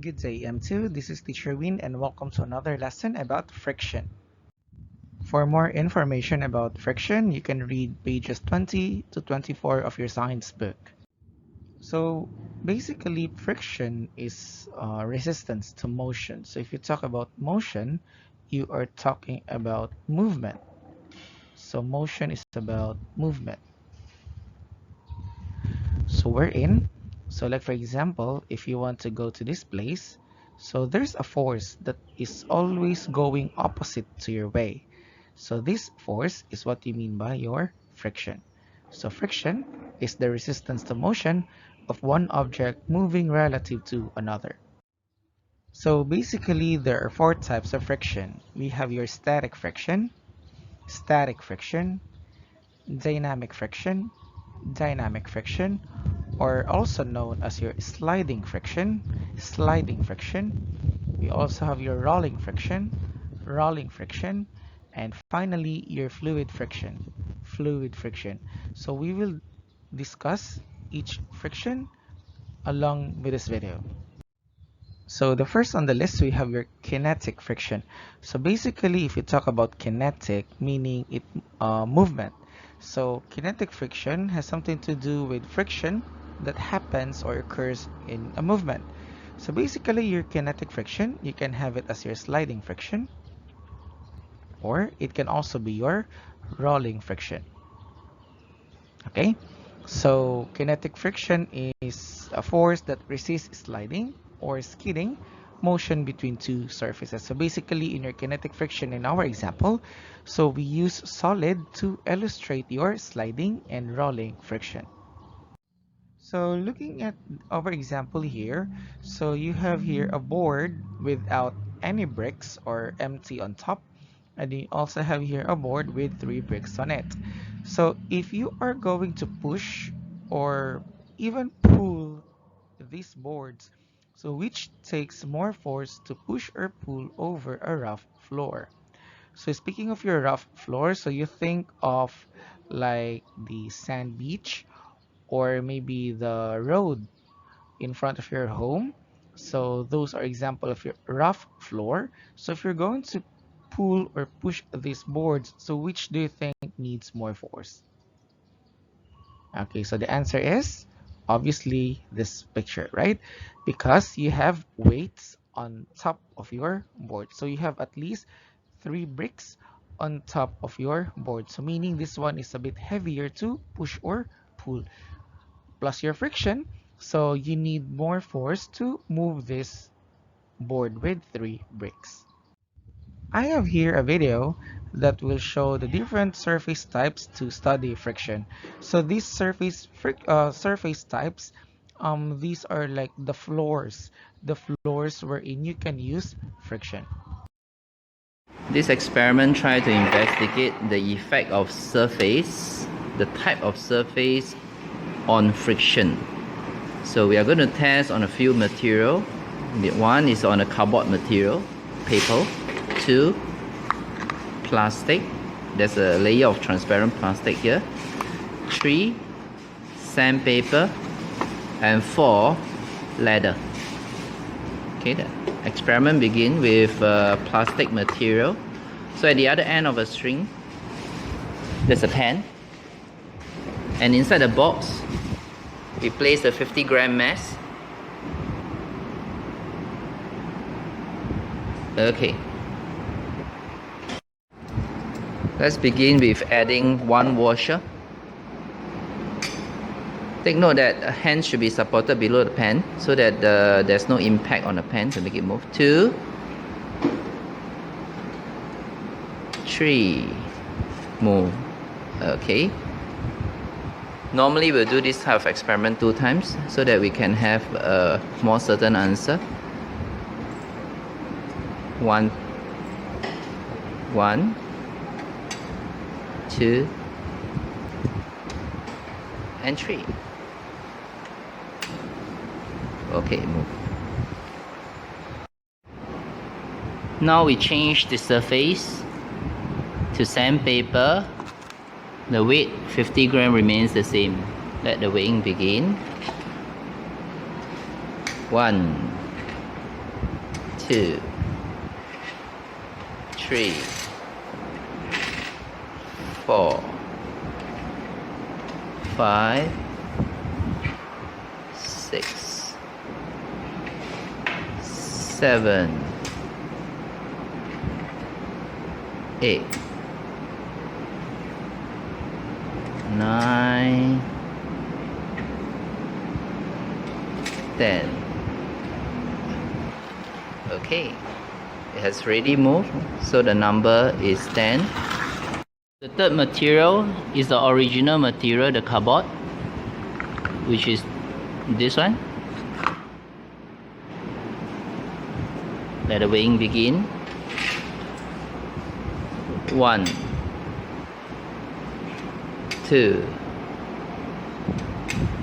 Good day, M2. This is Teacher Win and welcome to another lesson about friction. For more information about friction, you can read pages 20 to 24 of your science book. So basically, friction is resistance to motion. So if you talk about motion, you are talking about movement. So motion is about movement. So we're in. So like for example, if you want to go to this place, so there's a force that is always going opposite to your way. So this force is what you mean by your friction. So friction is the resistance to motion of one object moving relative to another. So basically there are four types of friction. We have your static friction, dynamic friction, or also known as your sliding friction. We also have your rolling friction, and finally your fluid friction. So we will discuss each friction along with this video. So the first on the list we have your kinetic friction. So basically if you talk about kinetic, meaning it movement. So kinetic friction has something to do with friction that happens or occurs in a movement. So basically your kinetic friction, you can have it as your sliding friction, or it can also be your rolling friction. Okay, so kinetic friction is a force that resists sliding or skidding motion between two surfaces. So basically in your kinetic friction in our example, so we use solid to illustrate your sliding and rolling friction. So looking at our example here, so you have here a board without any bricks or empty on top, and you also have here a board with 3 bricks on it. So if you are going to push or even pull these boards, so which takes more force to push or pull over a rough floor? So speaking of your rough floor, so you think of like the sand beach or maybe the road in front of your home. So those are example of your rough floor. So if you're going to pull or push these boards, so which do you think needs more force? Okay, so the answer is obviously this picture, right? Because you have weights on top of your board. So you have at least 3 bricks on top of your board. So meaning this one is a bit heavier to push or pull. Plus your friction, so you need more force to move this board with 3 bricks. I have here a video that will show the different surface types to study friction. So these surface types, these are like the floors wherein you can use friction. This experiment tries to investigate the effect of surface, the type of surface on friction. So we are going to test on a few material. One is on a cardboard material, paper. 2, plastic. There's a layer of transparent plastic here. 3, sandpaper. And 4, leather. Okay, the experiment begins with plastic material. So at the other end of a string, there's a pen. And inside the box, we place the 50-gram mass. Okay. Let's begin with adding 1 washer. Take note that a hand should be supported below the pen so that there's no impact on the pen to make it move. 2, 3, move. Okay. Normally we'll do this type of experiment 2 times so that we can have a more certain answer. 1, 2, and 3. Okay, move. Now we change the surface to sandpaper. The weight 50 gram remains the same. Let the weighing begin. 1, 2, 3, 4, 5, 6, 7, 8, 9, 10. Okay, it has already moved, so the number is 10. The third material is the original material, the cardboard, which is this one. Let the weighing begin. 1, 2,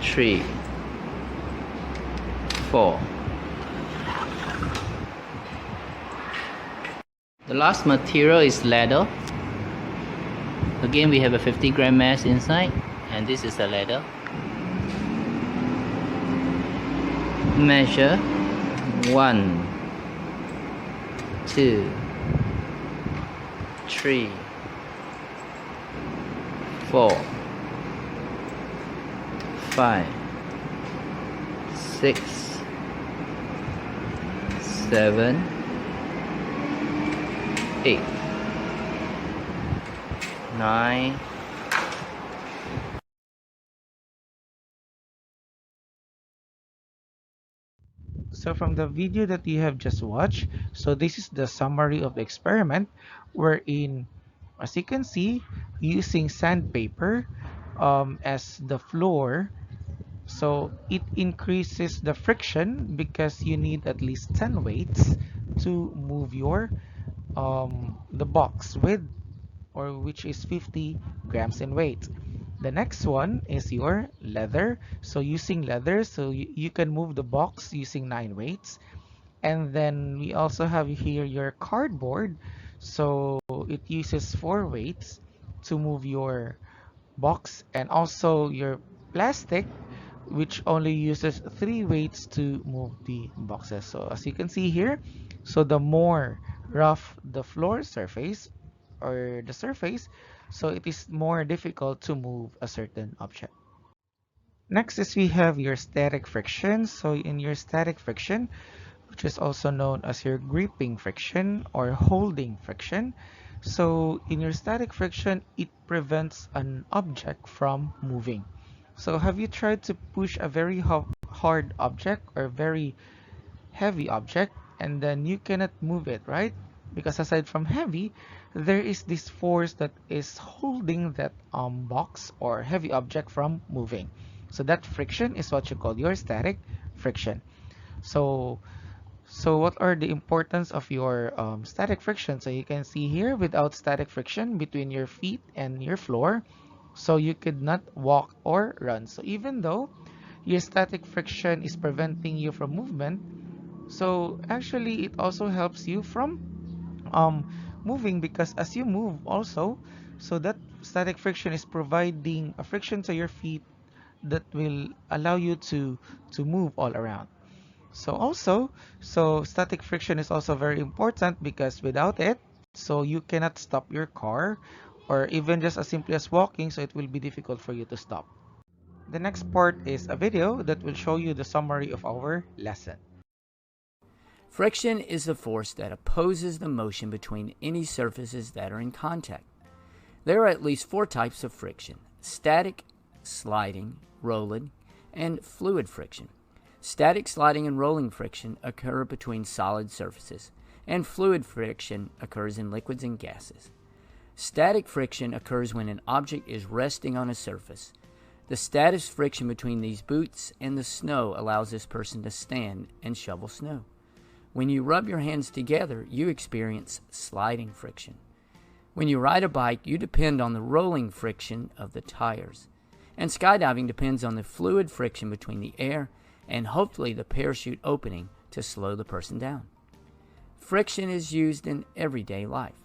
3, 4. The last material is leather. Again, we have a 50-gram mass inside, and this is the leather. Measure 1, 2, 3, 4, 5, 6, 7, 8, 9. So from the video that you have just watched, so this is the summary of the experiment, wherein, as you can see, using sandpaper as the floor, so it increases the friction because you need at least 10 weights to move your the box with, or which is 50 grams in weight. The next one is your leather. So using leather, so you can move the box using 9 weights. And then we also have here your cardboard. So it uses 4 weights to move your box, and also your plastic, which only uses 3 weights to move the boxes. So as you can see here, so the more rough the floor surface or the surface, so it is more difficult to move a certain object. Next is we have your static friction. So in your static friction, which is also known as your gripping friction or holding friction, so in your static friction, it prevents an object from moving. So have you tried to push a very hard object or very heavy object, and then you cannot move it, right? Because aside from heavy, there is this force that is holding that box or heavy object from moving. So that friction is what you call your static friction. So what are the importance of your static friction? So you can see here, without static friction between your feet and your floor, so you could not walk or run. So even though your static friction is preventing you from movement, so actually it also helps you from moving, because as you move also, so that static friction is providing a friction to your feet that will allow you to move all around. So also, so static friction is also very important because without it, so you cannot stop your car, or even just as simply as walking, so it will be difficult for you to stop. The next part is a video that will show you the summary of our lesson. Friction is the force that opposes the motion between any surfaces that are in contact. There are at least 4 types of friction: static, sliding, rolling, and fluid friction. Static, sliding, and rolling friction occur between solid surfaces, and fluid friction occurs in liquids and gases. Static friction occurs when an object is resting on a surface. The static friction between these boots and the snow allows this person to stand and shovel snow. When you rub your hands together, you experience sliding friction. When you ride a bike, you depend on the rolling friction of the tires. And skydiving depends on the fluid friction between the air and hopefully the parachute opening to slow the person down. Friction is used in everyday life.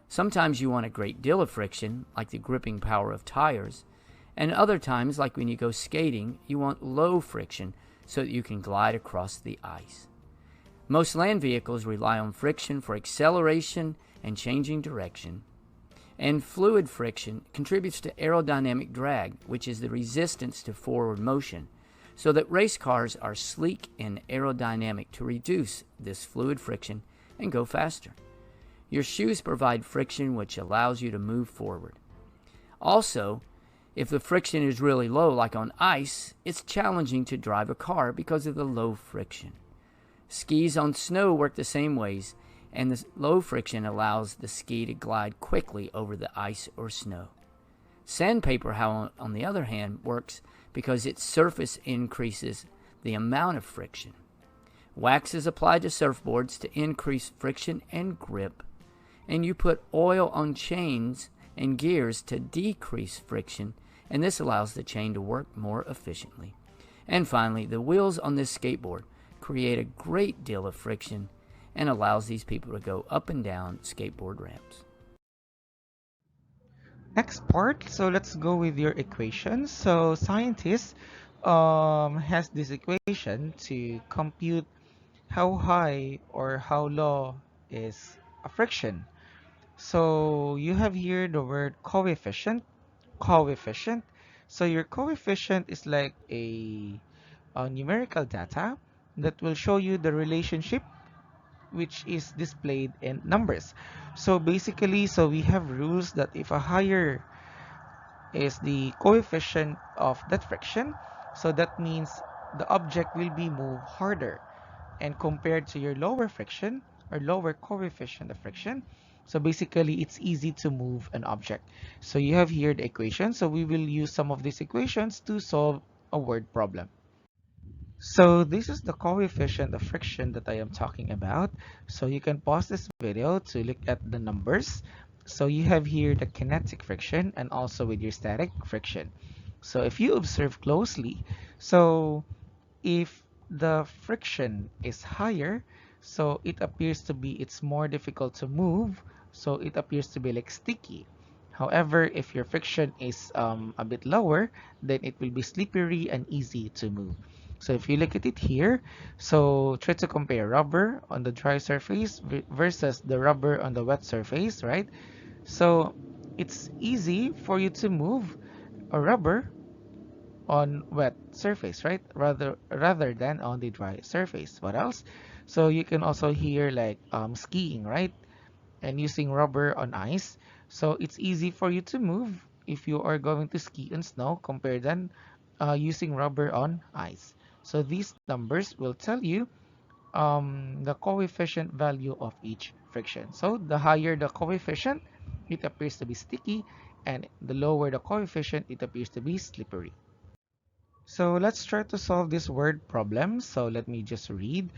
Sometimes you want a great deal of friction, like the gripping power of tires, and other times, like when you go skating, you want low friction so that you can glide across the ice. Most land vehicles rely on friction for acceleration and changing direction, and fluid friction contributes to aerodynamic drag, which is the resistance to forward motion, so that race cars are sleek and aerodynamic to reduce this fluid friction and go faster. Your shoes provide friction which allows you to move forward. Also, if the friction is really low, like on ice, it's challenging to drive a car because of the low friction. Skis on snow work the same ways, and the low friction allows the ski to glide quickly over the ice or snow. Sandpaper, on the other hand, works because its surface increases the amount of friction. Wax is applied to surfboards to increase friction and grip, and you put oil on chains and gears to decrease friction, and this allows the chain to work more efficiently. And finally, the wheels on this skateboard create a great deal of friction and allows these people to go up and down skateboard ramps. Next part, so let's go with your equation. So scientists has this equation to compute how high or how low is a friction. So you have here the word coefficient. So your coefficient is like a numerical data that will show you the relationship which is displayed in numbers. So basically, so we have rules that if a higher is the coefficient of that friction, so that means the object will be moved harder, and compared to your lower friction or lower coefficient of friction, so basically it's easy to move an object. So you have here the equation, so we will use some of these equations to solve a word problem. So this is the coefficient of friction that I am talking about. So you can pause this video to look at the numbers. So you have here the kinetic friction and also with your static friction. So if you observe closely, so if the friction is higher, so it appears to be it's more difficult to move, so it appears to be like sticky. However, if your friction is a bit lower, then it will be slippery and easy to move. So if you look at it here, so try to compare rubber on the dry surface versus the rubber on the wet surface, right? So it's easy for you to move a rubber on wet surface, right? Rather than on the dry surface. What else? So you can also hear like skiing, right? And using rubber on ice. So it's easy for you to move if you are going to ski on snow compared than using rubber on ice. So these numbers will tell you the coefficient value of each friction. So the higher the coefficient, it appears to be sticky, and the lower the coefficient, it appears to be slippery. So let's try to solve this word problem. So let me just read.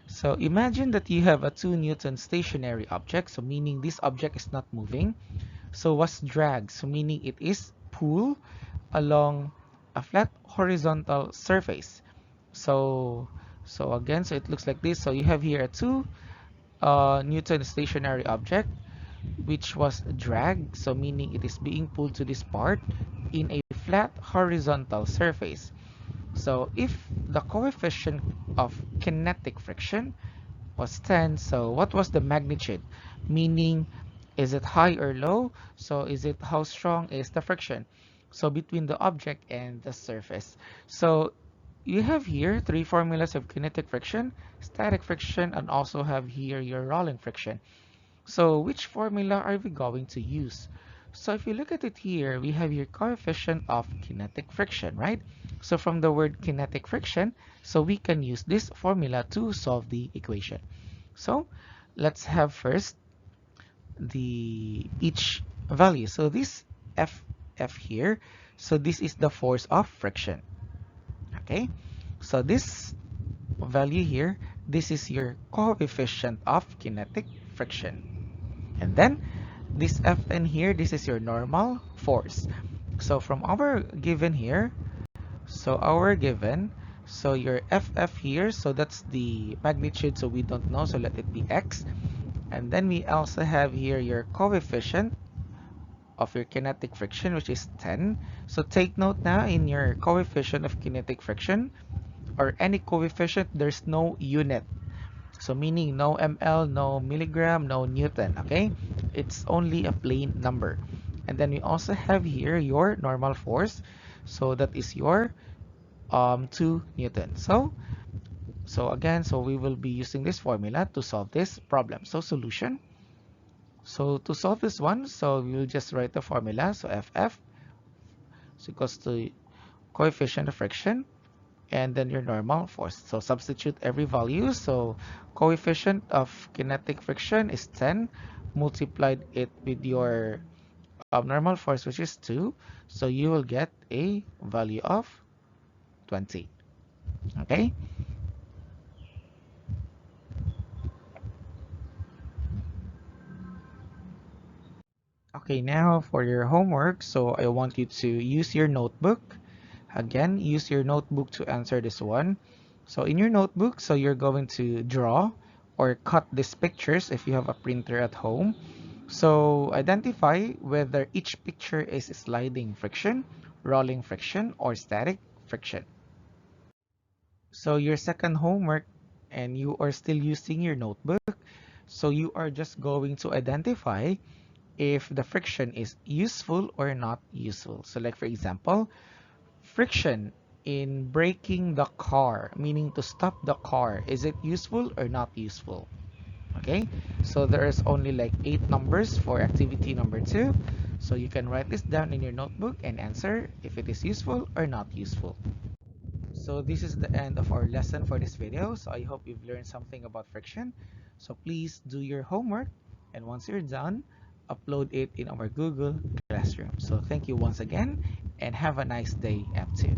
So imagine that you have a 2 Newton stationary object, so meaning this object is not moving. So what's drag? So meaning it is pulled along a flat horizontal surface. So again, so it looks like this. So you have here a 2 Newton stationary object which was drag, so meaning it is being pulled to this part in a flat horizontal surface. So if the coefficient of kinetic friction was 10, so what was the magnitude? Meaning, is it high or low? So is it how strong is the friction? So between the object and the surface. So you have here 3 formulas of kinetic friction, static friction, and also have here your rolling friction. So which formula are we going to use? So if you look at it here, we have your coefficient of kinetic friction, right? So from the word kinetic friction, so we can use this formula to solve the equation. So let's have first the each value. So this F here, so this is the force of friction. Okay, so this value here, this is your coefficient of kinetic friction. And then this Fn here, this is your normal force. So from our given here, so your Ff here, so that's the magnitude, so we don't know, so let it be x. And then we also have here your coefficient of your kinetic friction, which is 10. So take note now, in your coefficient of kinetic friction or any coefficient, there's no unit. So meaning no ml, no milligram, no Newton, okay? It's only a plain number. And then we also have here your normal force. So that is your 2 Newton. So again, so we will be using this formula to solve this problem. So solution. So to solve this one, so we will just write the formula. So FF is equals to coefficient of friction and then your normal force. So substitute every value. So coefficient of kinetic friction is 10, multiplied it with your normal force, which is 2. So you will get a value of 20. Okay? Okay, now for your homework, so I want you to use your notebook. Again, use your notebook to answer this one. So in your notebook, so you're going to draw or cut these pictures if you have a printer at home. So identify whether each picture is sliding friction, rolling friction, or static friction. So your second homework, and you are still using your notebook, so you are just going to identify if the friction is useful or not useful. So like for example, friction in braking the car, meaning to stop the car, is it useful or not useful? Okay, so there is only like 8 numbers for activity number 2. So you can write this down in your notebook and answer if it is useful or not useful. So this is the end of our lesson for this video. So I hope you've learned something about friction. So please do your homework, and once you're done, upload it in our Google Classroom. So thank you once again, and have a nice day, app 2.